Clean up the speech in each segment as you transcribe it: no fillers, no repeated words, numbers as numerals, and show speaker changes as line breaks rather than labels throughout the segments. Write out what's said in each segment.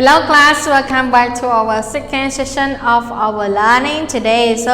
Hello class, welcome back to our second session of our learning today. So,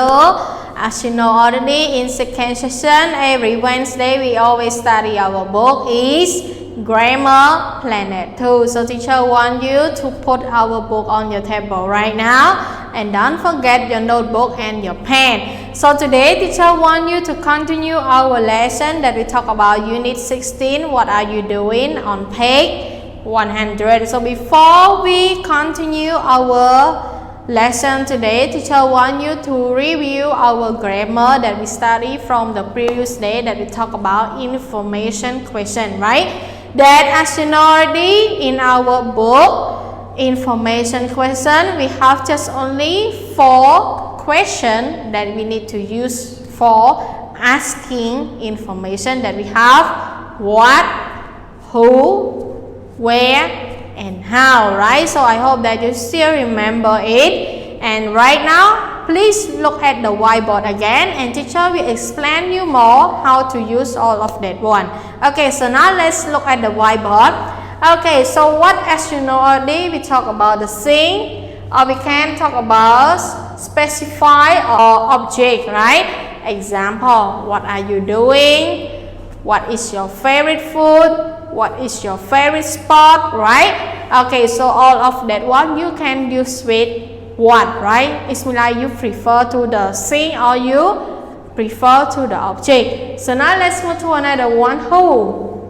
as you know already, in second session, every Wednesday we always study our book is Grammar Planet 2. So teacher want you to put our book on your table right now and don't forget your notebook and your pen. So today teacher want you to continue our lesson that we talk about Unit 16. What are you doing on page 100. So before we continue our lesson today, teacher want you to review our grammar that we studied from the previous day that we talk about information question, right? That as you know already in our book information question, we have just only 4 questions that we need to use for asking information that we have what, who, where and how, right? So I hope that you still remember it. And right now, please look at the whiteboard again and teacher will explain you more how to use all of that one. Okay, so now let's look at the whiteboard. Okay, so what as you know already, we talk about the thing or we can talk about specify or object, right? Example, what are you doing? What is your favorite food? What is your favorite sport, right? Okay, so all of that one you can use with what, right? It's like you prefer to the thing or you prefer to the object. So now let's move to another one, who.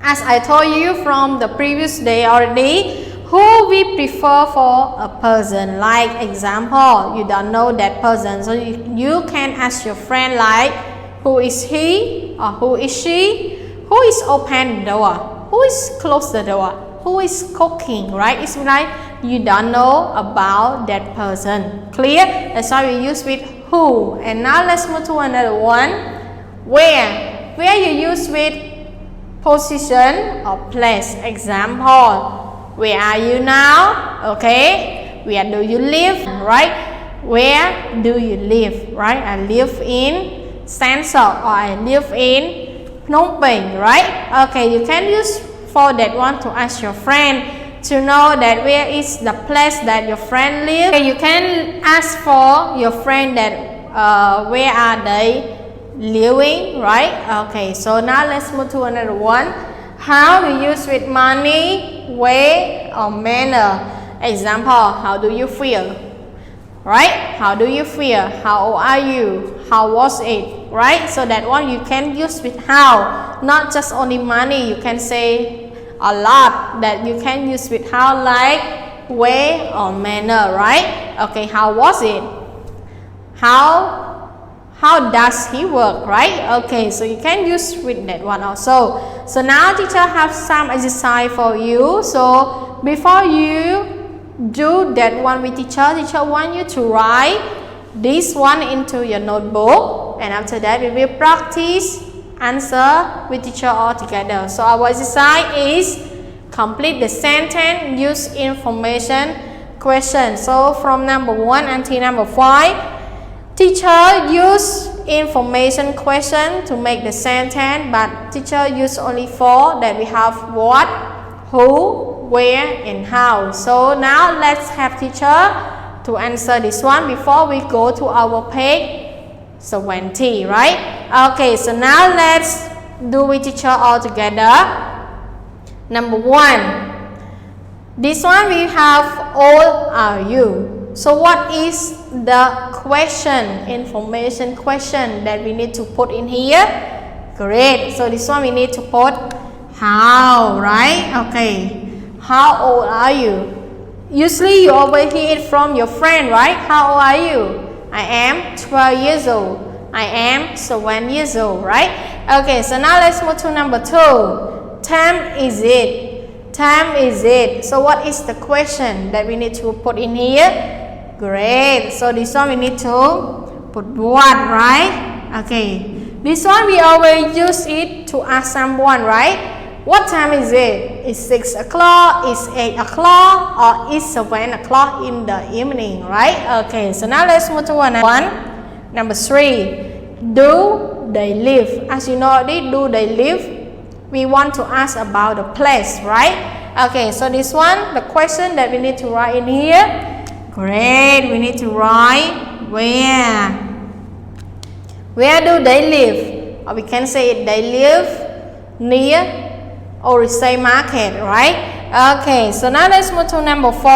As I told you from the previous day already, who we prefer for a person. Like example, you don't know that person, so you can ask your friend like, who is he or who is she? Who is open the door? Who is close the door? Who is cooking, right? It's like you don't know about that person. Clear? That's why we use with who. And now let's move to another one. Where? Where you use with position or place. Example, where are you now? Okay. Where do you live? Right? Where do you live? Right? I live in Sansa or I live in Phnom Penh, right? Okay, you can use for that one to ask your friend to know that where is the place that your friend lives. Okay, you can ask for your friend that where are they living, right? Okay, so now let's move to another one. How we use with money, way or manner. Example, how do you feel? Right? How do you feel? How old are you? How was it? Right? So that one you can use with how. Not just only money. You can say a lot that you can use with how, like way or manner. Right? Okay, how was it? How does he work? Right? Okay, so you can use with that one also. So now teacher have some exercise for you. So before you do that one with teacher want you to write this one into your notebook, and after that we will practice answer with teacher all together. So our exercise is complete the sentence, use information question. So from number 1 until number 5, teacher use information question to make the sentence, but teacher use only 4 that we have what, who, where and how. So now let's have teacher to answer this one before we go to our page 20, right? Okay, so now let's do with teacher all together. Number 1, this one we have old are you. So what is the question, information question that we need to put in here? Great, so this one we need to put how, right? Okay. How old are you? Usually you always hear it from your friend, right? How old are you? I am 12 years old. I am 7 years old, right? Okay, so now let's move to number 2. Time is it? Time is it? So what is the question that we need to put in here? Great. So this one we need to put what, right? Okay. This one we always use it to ask someone, right? What time is it? Is 6 o'clock? Is 8 o'clock? Or is 7 o'clock in the evening, right? Okay, so now let's move to another one. Number 3. Do they live? As you know, do they live? We want to ask about the place, right? Okay, so this one, the question that we need to write in here. Great, we need to write where. Where do they live? Or we can say they live near or say market, right? Okay, so now let's move to number 4.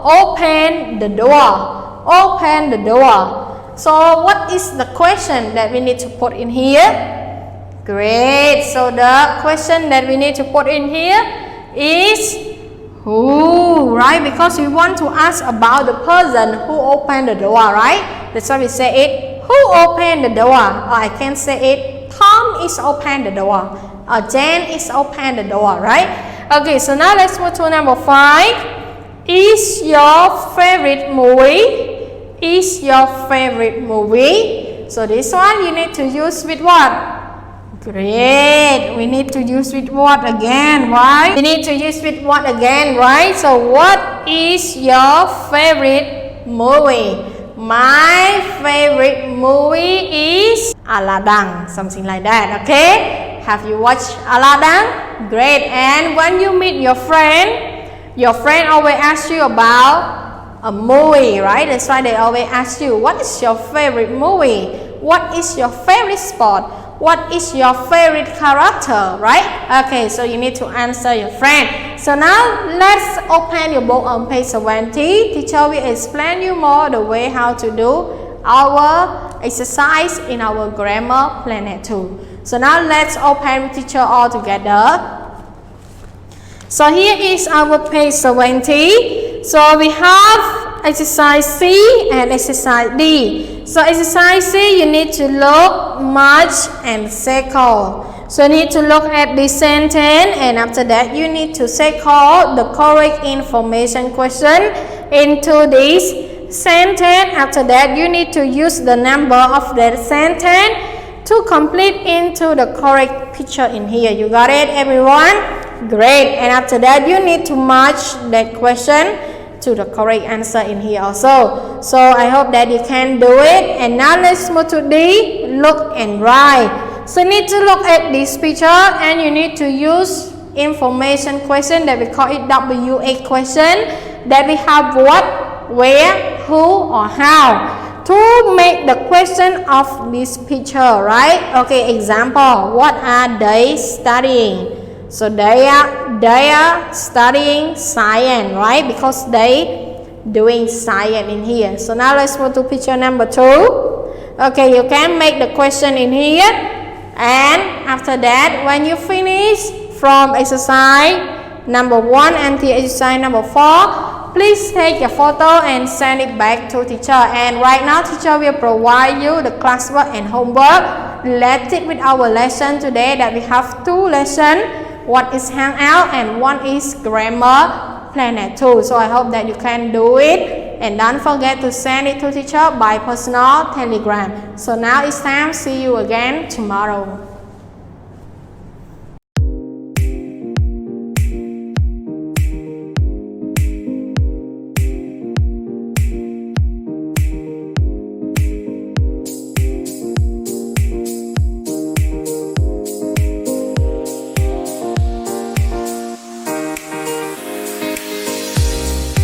Open the door. Open the door. So what is the question that we need to put in here? Great, so the question that we need to put in here is who, right? Because we want to ask about the person who opened the door, right? That's why we say it, who opened the door? Or I can say it, Tom is opened the door. Or Jen is opened the door, right? Okay, so now let's move to number 5. Is your favorite movie? Is your favorite movie? So this one you need to use with what? Great, we need to use with what again, right? We need to use with what again, right? So what is your favorite movie? My favorite movie is Aladdin, something like that, okay? Have you watched Aladdin? Great, and when you meet your friend always asks you about a movie, right? That's why they always ask you, what is your favorite movie? What is your favorite sport? What is your favorite character, right? Okay, so you need to answer your friend. So now let's open your book on page 70. Teacher will explain you more the way how to do our exercise in our grammar planet 2. So now let's open with teacher all together. So here is our page 70. So we have exercise C and exercise D. So exercise C, you need to look, mark, and circle. So you need to look at this sentence, and after that you need to circle the correct information question into this sentence. After that you need to use the number of that sentence to complete into the correct picture in here. You got it, everyone? Great. And after that you need to match that question to the correct answer in here also. So I hope that you can do it. And now let's move to D, look and write. So you need to look at this picture and you need to use information question that we call it WA question, that we have what, where, who, or how to make the question of this picture, right? Okay, example, what are they studying? So they are studying science, right? Because they doing science in here. So now let's move to picture number 2. Okay, you can make the question in here. And after that, when you finish from exercise number 1 until exercise number 4, please take your photo and send it back to teacher. And right now, teacher will provide you the classwork and homework related with our lesson today, that we have 2 lessons. One is Hangout and one is Grammar Planet 2. So I hope that you can do it. And don't forget to send it to teacher by personal telegram. So now it's time. See you again tomorrow.